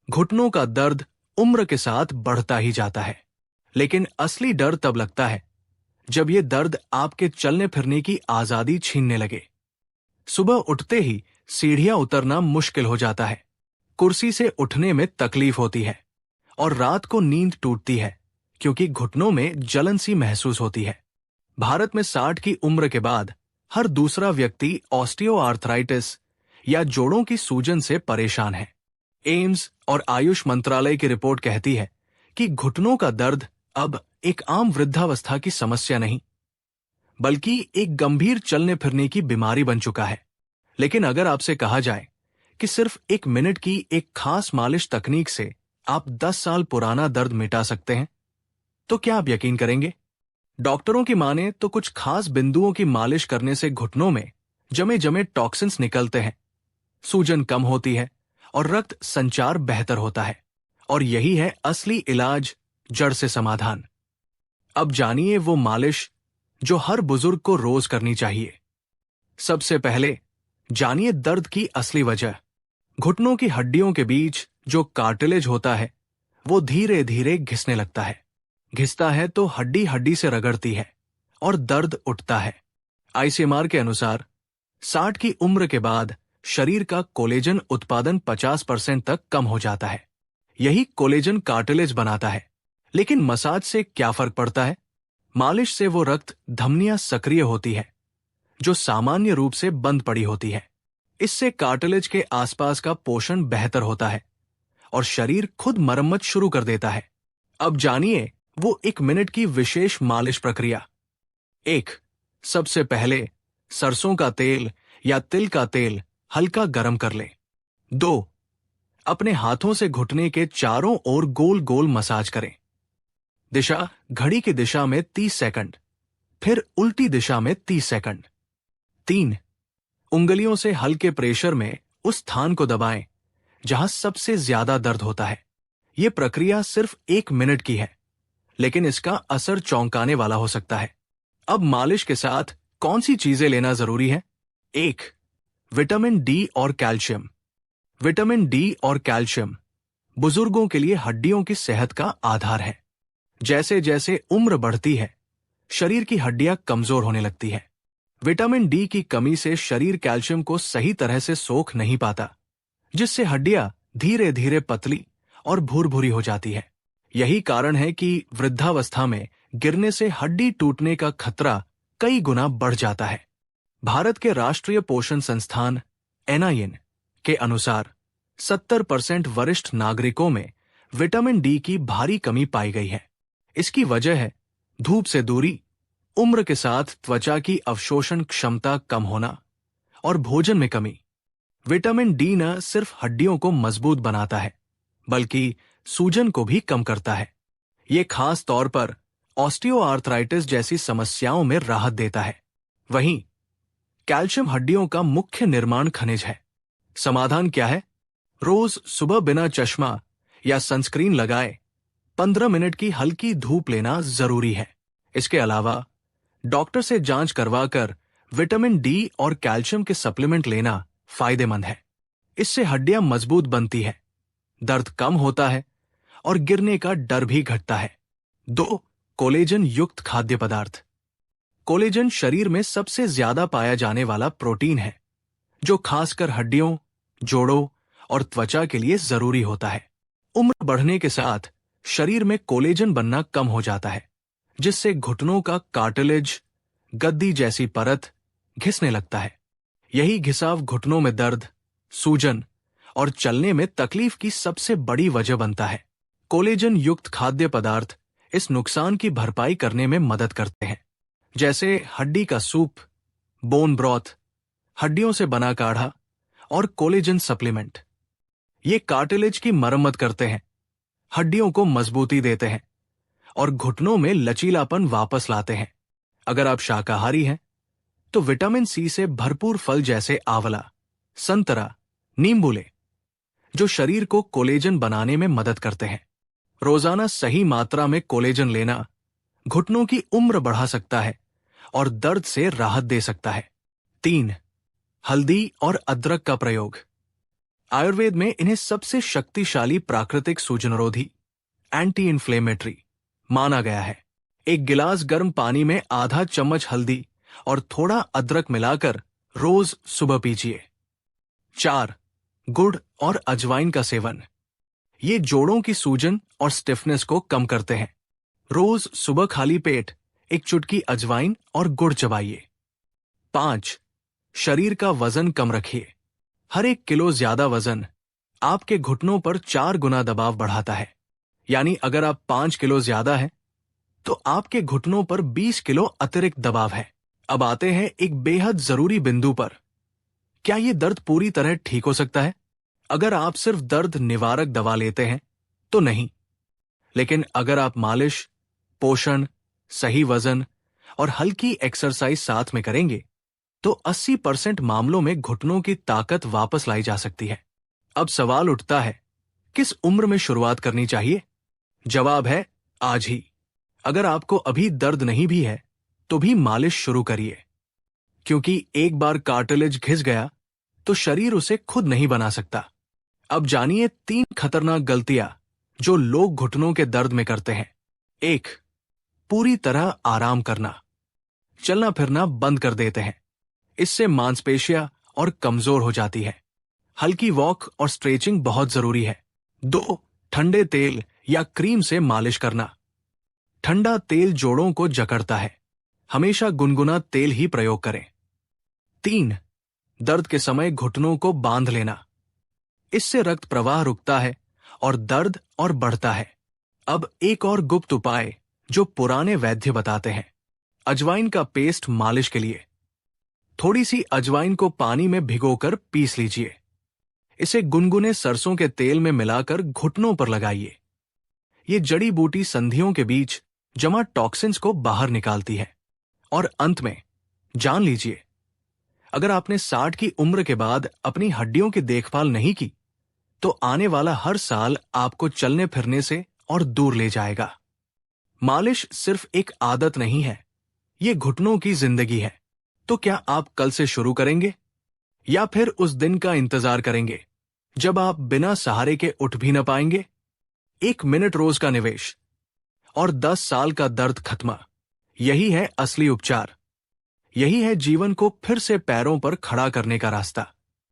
घुटनों का दर्द उम्र के साथ बढ़ता ही जाता है, लेकिन असली डर तब लगता है जब ये दर्द आपके चलने फिरने की आजादी छीनने लगे। सुबह उठते ही सीढ़ियां उतरना मुश्किल हो जाता है, कुर्सी से उठने में तकलीफ होती है और रात को नींद टूटती है क्योंकि घुटनों में जलन सी महसूस होती है। भारत में 60 की उम्र के बाद हर दूसरा व्यक्ति ऑस्टियोआर्थराइटिस या जोड़ों की सूजन से परेशान है। एम्स और आयुष मंत्रालय की रिपोर्ट कहती है कि घुटनों का दर्द अब एक आम वृद्धावस्था की समस्या नहीं, बल्कि एक गंभीर चलने फिरने की बीमारी बन चुका है। लेकिन अगर आपसे कहा जाए कि सिर्फ 1 मिनट की एक खास मालिश तकनीक से आप 10 साल पुराना दर्द मिटा सकते हैं, तो क्या आप यकीन करेंगे? डॉक्टरों की माने तो कुछ खास बिंदुओं की मालिश करने से घुटनों में जमे जमे टॉक्सिन्स निकलते हैं, सूजन कम होती है और रक्त संचार बेहतर होता है। और यही है असली इलाज, जड़ से समाधान। अब जानिए वो मालिश जो हर बुजुर्ग को रोज करनी चाहिए। सबसे पहले जानिए दर्द की असली वजह। घुटनों की हड्डियों के बीच जो कार्टिलेज होता है वो धीरे धीरे घिसने लगता है। घिसता है तो हड्डी हड्डी से रगड़ती है और दर्द उठता है। आईसीएमआर के अनुसार 60 की उम्र के बाद शरीर का कोलेजन उत्पादन 50% तक कम हो जाता है। यही कोलेजन कार्टिलेज बनाता है। लेकिन मसाज से क्या फर्क पड़ता है? मालिश से वो रक्त धमनियां सक्रिय होती है जो सामान्य रूप से बंद पड़ी होती है। इससे कार्टिलेज के आसपास का पोषण बेहतर होता है और शरीर खुद मरम्मत शुरू कर देता है। अब जानिए वो 1 मिनट की विशेष मालिश प्रक्रिया। 1. सबसे पहले सरसों का तेल या तिल का तेल हल्का गरम कर ले। 2. अपने हाथों से घुटने के चारों ओर गोल गोल मसाज करें। दिशा घड़ी की दिशा में 30 सेकंड, फिर उल्टी दिशा में 30 सेकंड। 3. उंगलियों से हल्के प्रेशर में उस स्थान को दबाएं जहां सबसे ज्यादा दर्द होता है। यह प्रक्रिया सिर्फ 1 मिनट की है, लेकिन इसका असर चौंकाने वाला हो सकता है। अब मालिश के साथ कौन सी चीजें लेना जरूरी है? 1. विटामिन डी और कैल्शियम। विटामिन डी और कैल्शियम बुजुर्गों के लिए हड्डियों की सेहत का आधार है। जैसे जैसे उम्र बढ़ती है, शरीर की हड्डियां कमजोर होने लगती है। विटामिन डी की कमी से शरीर कैल्शियम को सही तरह से सोख नहीं पाता, जिससे हड्डियां धीरे धीरे पतली और भूरभूरी हो जाती है। यही कारण है कि वृद्धावस्था में गिरने से हड्डी टूटने का खतरा कई गुना बढ़ जाता है। भारत के राष्ट्रीय पोषण संस्थान NIN के अनुसार 70% वरिष्ठ नागरिकों में विटामिन डी की भारी कमी पाई गई है। इसकी वजह है धूप से दूरी, उम्र के साथ त्वचा की अवशोषण क्षमता कम होना और भोजन में कमी। विटामिन डी न सिर्फ हड्डियों को मजबूत बनाता है, बल्कि सूजन को भी कम करता है। ये खास तौर पर ऑस्टियोआर्थराइटिस जैसी समस्याओं में राहत देता है। वहीं कैल्शियम हड्डियों का मुख्य निर्माण खनिज है। समाधान क्या है? रोज सुबह बिना चश्मा या सनस्क्रीन लगाए 15 मिनट की हल्की धूप लेना जरूरी है। इसके अलावा डॉक्टर से जांच करवाकर विटामिन डी और कैल्शियम के सप्लीमेंट लेना फायदेमंद है। इससे हड्डियां मजबूत बनती है, दर्द कम होता है और गिरने का डर भी घटता है। 2. कोलेजन युक्त खाद्य पदार्थ। कोलेजन शरीर में सबसे ज्यादा पाया जाने वाला प्रोटीन है, जो खासकर हड्डियों, जोड़ों और त्वचा के लिए जरूरी होता है। उम्र बढ़ने के साथ शरीर में कोलेजन बनना कम हो जाता है, जिससे घुटनों का कार्टिलेज, गद्दी जैसी परत घिसने लगता है। यही घिसाव घुटनों में दर्द, सूजन और चलने में तकलीफ की सबसे बड़ी वजह बनता है। कोलेजन युक्त खाद्य पदार्थ इस नुकसान की भरपाई करने में मदद करते हैं, जैसे हड्डी का सूप, बोन ब्रॉथ, हड्डियों से बना काढ़ा और कोलेजन सप्लीमेंट। ये कार्टिलेज की मरम्मत करते हैं, हड्डियों को मजबूती देते हैं और घुटनों में लचीलापन वापस लाते हैं। अगर आप शाकाहारी हैं, तो विटामिन सी से भरपूर फल जैसे आंवला, संतरा, नींबू लें, जो शरीर को कोलेजन बनाने में मदद करते हैं। रोजाना सही मात्रा में कोलेजन लेना घुटनों की उम्र बढ़ा सकता है और दर्द से राहत दे सकता है। 3. हल्दी और अदरक का प्रयोग। आयुर्वेद में इन्हें सबसे शक्तिशाली प्राकृतिक सूजनरोधी एंटी इन्फ्लेमेटरी माना गया है। एक गिलास गर्म पानी में आधा चम्मच हल्दी और थोड़ा अदरक मिलाकर रोज सुबह पीजिए। 4. गुड़ और अजवाइन का सेवन। ये जोड़ों की सूजन और स्टिफनेस को कम करते हैं। रोज सुबह खाली पेट एक चुटकी अजवाइन और गुड़ चबाइए। 5. शरीर का वजन कम रखिए। हर 1 किलो ज्यादा वजन आपके घुटनों पर 4 गुना दबाव बढ़ाता है। यानी अगर आप 5 किलो ज्यादा हैं, तो आपके घुटनों पर 20 किलो अतिरिक्त दबाव है। अब आते हैं एक बेहद जरूरी बिंदु पर। क्या ये दर्द पूरी तरह ठीक हो सकता है? अगर आप सिर्फ दर्द निवारक दवा लेते हैं तो नहीं, लेकिन अगर आप मालिश, पोषण, सही वजन और हल्की एक्सरसाइज साथ में करेंगे तो 80% मामलों में घुटनों की ताकत वापस लाई जा सकती है। अब सवाल उठता है, किस उम्र में शुरुआत करनी चाहिए? जवाब है आज ही। अगर आपको अभी दर्द नहीं भी है तो भी मालिश शुरू करिए, क्योंकि एक बार कार्टिलेज घिस गया तो शरीर उसे खुद नहीं बना सकता। अब जानिए 3 खतरनाक गलतियां जो लोग घुटनों के दर्द में करते हैं। 1. पूरी तरह आराम करना। चलना फिरना बंद कर देते हैं। इससे मांसपेशियां और कमजोर हो जाती है। हल्की वॉक और स्ट्रेचिंग बहुत जरूरी है। 2. ठंडे तेल या क्रीम से मालिश करना। ठंडा तेल जोड़ों को जकड़ता है। हमेशा गुनगुना तेल ही प्रयोग करें। 3. दर्द के समय घुटनों को बांध लेना। इससे रक्त प्रवाह रुकता है और दर्द और बढ़ता है। अब एक और गुप्त उपाय जो पुराने वैद्य बताते हैं। अजवाइन का पेस्ट मालिश के लिए। थोड़ी सी अजवाइन को पानी में भिगोकर पीस लीजिए। इसे गुनगुने सरसों के तेल में मिलाकर घुटनों पर लगाइए। ये जड़ी बूटी संधियों के बीच जमा टॉक्सिन्स को बाहर निकालती है। और अंत में जान लीजिए, अगर आपने 60 की उम्र के बाद अपनी हड्डियों की देखभाल नहीं की तो आने वाला हर साल आपको चलने फिरने से और दूर ले जाएगा। मालिश सिर्फ एक आदत नहीं है, ये घुटनों की जिंदगी है। तो क्या आप कल से शुरू करेंगे या फिर उस दिन का इंतजार करेंगे जब आप बिना सहारे के उठ भी न पाएंगे? 1 मिनट रोज का निवेश और 10 साल का दर्द खत्म। यही है असली उपचार। यही है जीवन को फिर से पैरों पर खड़ा करने का रास्ता।